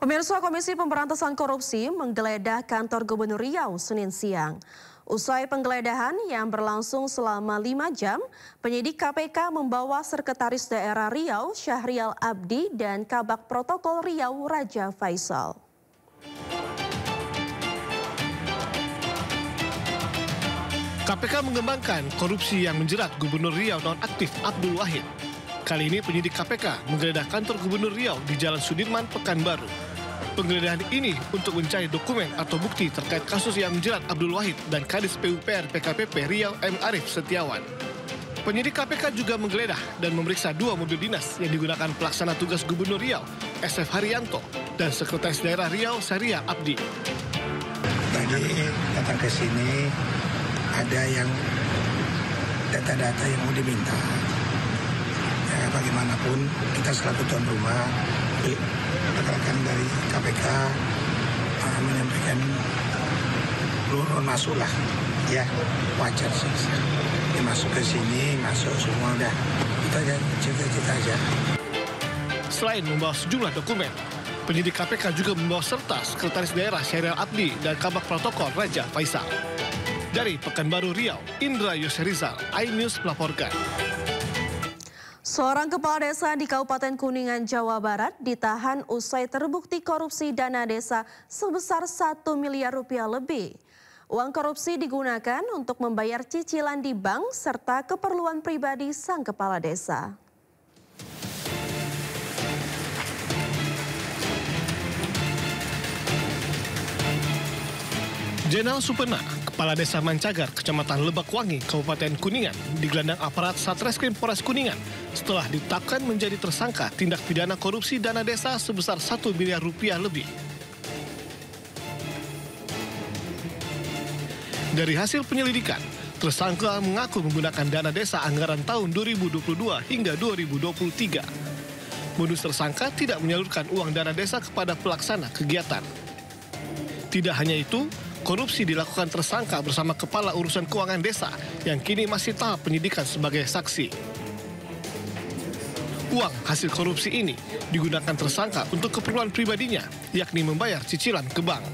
Pemirsa, Komisi Pemberantasan Korupsi menggeledah kantor Gubernur Riau Senin siang. Usai penggeledahan yang berlangsung selama 5 jam, penyidik KPK membawa Sekretaris Daerah Riau Syahrial Abdi dan Kabak Protokol Riau Raja Faisal. KPK mengembangkan korupsi yang menjerat Gubernur Riau nonaktif Abdul Wahid. Kali ini penyidik KPK menggeledah kantor Gubernur Riau di Jalan Sudirman, Pekanbaru. Penggeledahan ini untuk mencari dokumen atau bukti terkait kasus yang menjerat Abdul Wahid dan Kadis PUPR PKPP Riau M. Arif Setiawan. Penyidik KPK juga menggeledah dan memeriksa 2 mobil dinas yang digunakan pelaksana tugas Gubernur Riau, SF Haryanto, dan Sekretaris Daerah Riau Syahrial Abdi. Tadi datang ke sini ada yang data-data yang mau diminta. Ya, bagaimanapun kita selaku tuan rumah, rekan-rekan dari KPK menyampaikan luar masuk lah, ya wajar sih. Dia masuk ke sini, masuk semua udah kita aja cita-cita aja. Selain membawa sejumlah dokumen, penyidik KPK juga membawa serta Sekretaris Daerah Syahrial Abdi dan Kabak Protokol Raja Faisal. Dari Pekanbaru Riau, Indra Yosrizal, iNews melaporkan. Seorang kepala desa di Kabupaten Kuningan, Jawa Barat ditahan usai terbukti korupsi dana desa sebesar 1 miliar rupiah lebih. Uang korupsi digunakan untuk membayar cicilan di bank serta keperluan pribadi sang kepala desa. Jenal Supena, Kepala Desa Mancagar, Kecamatan Lebakwangi, Kabupaten Kuningan, digelandang aparat Satreskrim Polres Kuningan setelah ditetapkan menjadi tersangka tindak pidana korupsi dana desa sebesar 1 miliar rupiah lebih. Dari hasil penyelidikan, tersangka mengaku menggunakan dana desa anggaran tahun 2022 hingga 2023. Modus tersangka tidak menyalurkan uang dana desa kepada pelaksana kegiatan. Tidak hanya itu, korupsi dilakukan tersangka bersama Kepala Urusan Keuangan Desa yang kini masih tahap penyidikan sebagai saksi. Uang hasil korupsi ini digunakan tersangka untuk keperluan pribadinya, yakni membayar cicilan ke bank.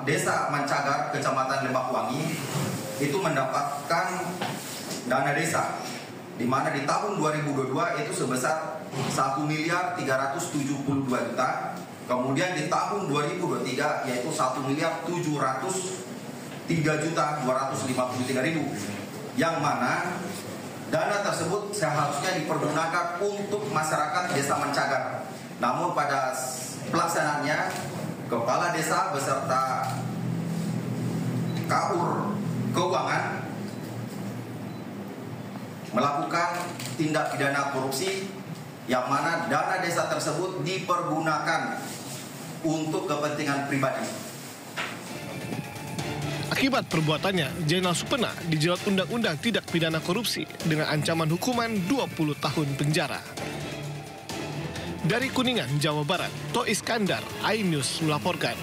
Desa Mancagar, Kecamatan Lebakwangi, itu mendapatkan dana desa, di mana di tahun 2022 itu sebesar 1 miliar 372 juta. Kemudian di tahun 2023 yaitu 1 miliar 703 juta 253 ribu, yang mana dana tersebut seharusnya dipergunakan untuk masyarakat desa Mancagar. Namun pada pelaksanaannya kepala desa beserta KUR Keuangan melakukan tindak pidana korupsi, yang mana dana desa tersebut dipergunakan untuk kepentingan pribadi. Akibat perbuatannya, Jenal Supena dijerat Undang-Undang Tindak Pidana Korupsi dengan ancaman hukuman 20 tahun penjara. Dari Kuningan, Jawa Barat, To Iskandar, iNews melaporkan.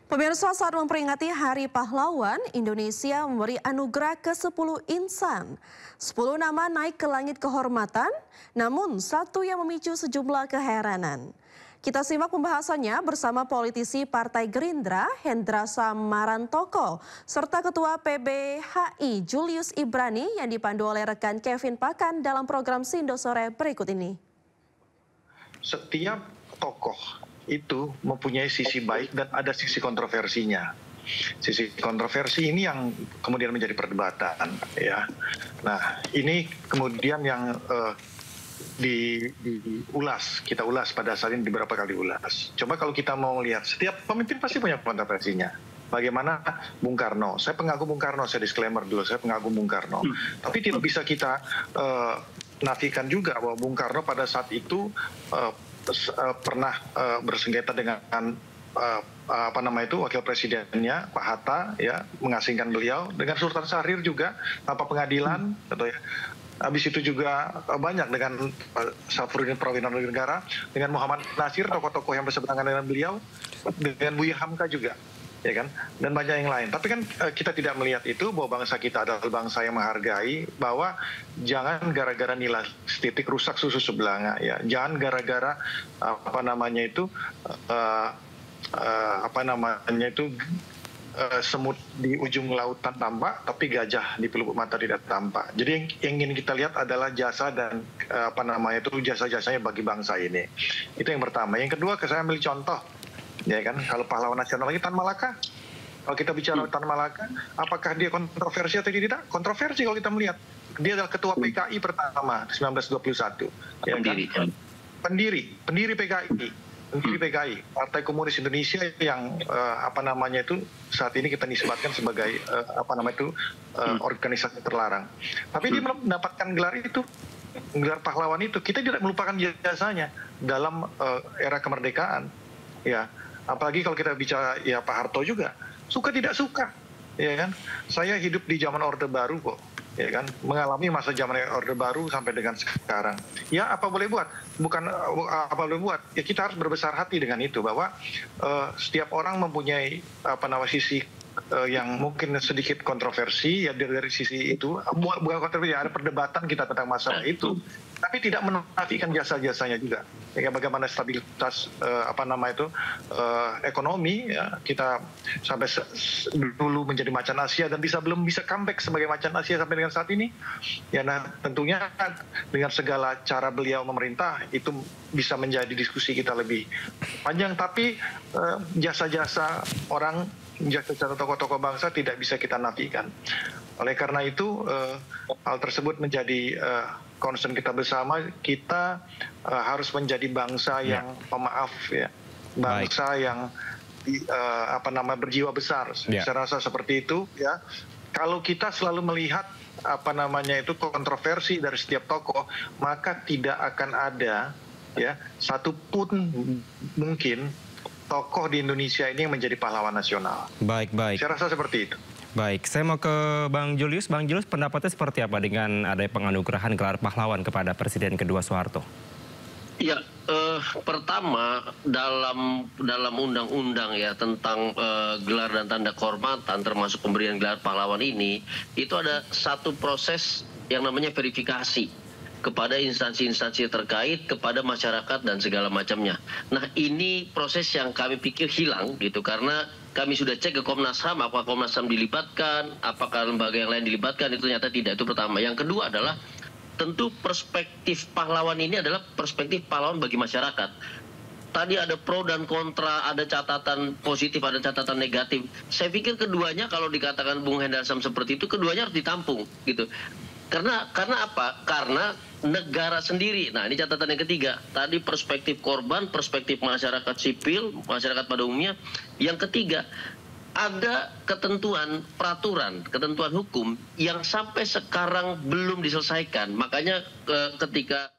Pemirsa, saat memperingati Hari Pahlawan, Indonesia memberi anugerah ke 10 insan. 10 nama naik ke langit kehormatan, namun satu yang memicu sejumlah keheranan. Kita simak pembahasannya bersama politisi Partai Gerindra, Hendra Samarantoko, serta Ketua PBHI Julius Ibrani yang dipandu oleh rekan Kevin Pakan dalam program Sindo Sore berikut ini. Setiap tokoh itu mempunyai sisi baik dan ada sisi kontroversinya. Sisi kontroversi ini yang kemudian menjadi perdebatan, ya. Nah, ini kemudian yang kita ulas pada saat ini beberapa kali ulas. Coba kalau kita mau lihat, setiap pemimpin pasti punya kontroversinya. Bagaimana Bung Karno, saya pengagum Bung Karno, saya disclaimer dulu, saya pengagum Bung Karno. Tapi tidak bisa kita nafikan juga bahwa Bung Karno pada saat itu pernah bersengketa dengan wakil presidennya Pak Hatta, ya, mengasingkan beliau dengan Sultan Syahrir juga tanpa pengadilan, gitu ya. Habis itu juga banyak dengan Syafruddin Prawinanegara, dengan Muhammad Nasir, tokoh-tokoh yang berseberangan dengan beliau, dengan Buya Hamka juga. ya kan, dan banyak yang lain. Tapi kan kita tidak melihat itu, bahwa bangsa kita adalah bangsa yang menghargai, bahwa jangan gara-gara nilai setitik rusak susu sebelanga, ya. Jangan gara-gara semut di ujung lautan tampak, tapi gajah di pelupuk mata tidak tampak. Jadi yang ingin kita lihat adalah jasa dan jasa-jasanya bagi bangsa ini. Itu yang pertama. Yang kedua, saya ambil contoh, ya kan, kalau pahlawan nasional lagi Tan Malaka. Kalau kita bicara Tan Malaka, apakah dia kontroversi atau tidak? Kontroversi kalau kita melihat. Dia adalah ketua PKI pertama 1921. Ya kan? Pendiri PKI. Pendiri PKI, Partai Komunis Indonesia yang saat ini kita nisbatkan sebagai organisasi terlarang. Tapi dia mendapatkan gelar pahlawan itu. Kita tidak melupakan jasanya dalam era kemerdekaan. Ya, apalagi kalau kita bicara ya Pak Harto juga suka tidak suka, ya kan. Saya hidup di zaman Orde Baru kok. Ya kan, mengalami masa zaman Orde Baru sampai dengan sekarang. Ya, apa boleh buat? Bukan apa boleh buat. Ya, kita harus berbesar hati dengan itu, bahwa setiap orang mempunyai sisi yang mungkin sedikit kontroversi, ya dari sisi itu. Bukan kontroversi, ada perdebatan kita tentang masalah itu. Tapi tidak menafikan jasa-jasanya juga. Ya, bagaimana stabilitas ekonomi, ya, kita sampai dulu menjadi macan Asia dan belum bisa comeback sebagai macan Asia sampai dengan saat ini. Ya, nah tentunya dengan segala cara beliau memerintah itu bisa menjadi diskusi kita lebih panjang. Tapi jasa-jasa orang, jasa-jasa tokoh-tokoh bangsa tidak bisa kita nafikan. Oleh karena itu hal tersebut menjadi concern kita bersama. Kita harus menjadi bangsa yang pemaaf, ya, bangsa yang berjiwa besar. Saya rasa seperti itu, ya. Kalau kita selalu melihat kontroversi dari setiap tokoh, maka tidak akan ada, ya, satupun mungkin tokoh di Indonesia ini yang menjadi pahlawan nasional. Baik. Saya rasa seperti itu. Baik, saya mau ke Bang Julius. Bang Julius, pendapatnya seperti apa dengan adanya penganugerahan gelar pahlawan kepada Presiden kedua Soeharto? Ya, pertama dalam undang-undang ya tentang gelar dan tanda kehormatan, termasuk pemberian gelar pahlawan ini, itu ada satu proses yang namanya verifikasi kepada instansi-instansi terkait, kepada masyarakat dan segala macamnya. Nah, ini proses yang kami pikir hilang gitu, karena kami sudah cek ke Komnas HAM, apakah Komnas HAM dilibatkan, apakah lembaga yang lain dilibatkan, itu ternyata tidak. Itu pertama. Yang kedua adalah tentu perspektif pahlawan ini adalah perspektif pahlawan bagi masyarakat. Tadi ada pro dan kontra, ada catatan positif, ada catatan negatif. Saya pikir keduanya, kalau dikatakan Bung Hendarsam seperti itu, keduanya harus ditampung gitu. Karena apa? Karena negara sendiri. Nah, ini catatan yang ketiga. Tadi perspektif korban, perspektif masyarakat sipil, masyarakat pada umumnya. Yang ketiga, ada ketentuan peraturan, ketentuan hukum yang sampai sekarang belum diselesaikan. Makanya ketika...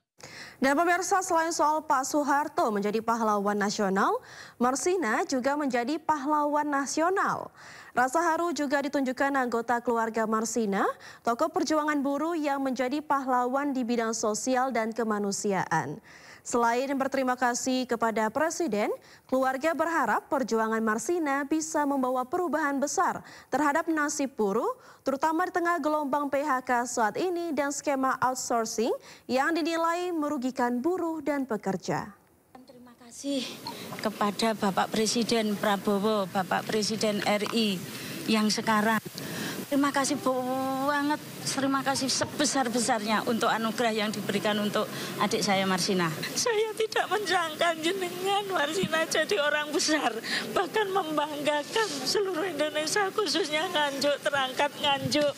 Dan pemirsa, selain soal Pak Soeharto menjadi pahlawan nasional, Marsina juga menjadi pahlawan nasional. Rasa haru juga ditunjukkan anggota keluarga Marsina, tokoh perjuangan buruh yang menjadi pahlawan di bidang sosial dan kemanusiaan. Selain berterima kasih kepada Presiden, keluarga berharap perjuangan Marsina bisa membawa perubahan besar terhadap nasib buruh, terutama di tengah gelombang PHK saat ini dan skema outsourcing yang dinilai merugikan buruh dan pekerja. Terima kasih kepada Bapak Presiden Prabowo, Bapak Presiden RI yang sekarang. Terima kasih banget, terima kasih sebesar-besarnya untuk anugerah yang diberikan untuk adik saya Marsina. Saya tidak menjangka jenengan Marsina jadi orang besar, bahkan membanggakan seluruh Indonesia, khususnya Nganjuk, terangkat Nganjuk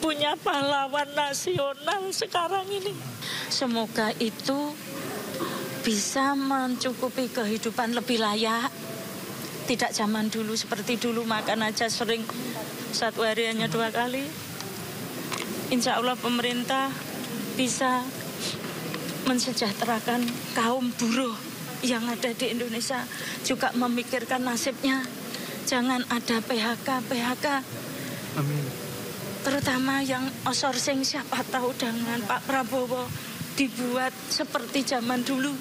punya pahlawan nasional sekarang ini. Semoga itu bisa mencukupi kehidupan lebih layak. Tidak zaman dulu seperti dulu makan aja sering satu hari hanya 2 kali. Insya Allah pemerintah bisa mensejahterakan kaum buruh yang ada di Indonesia, juga memikirkan nasibnya. Jangan ada PHK. Amin. Terutama yang outsourcing, siapa tahu dengan Pak Prabowo dibuat seperti zaman dulu.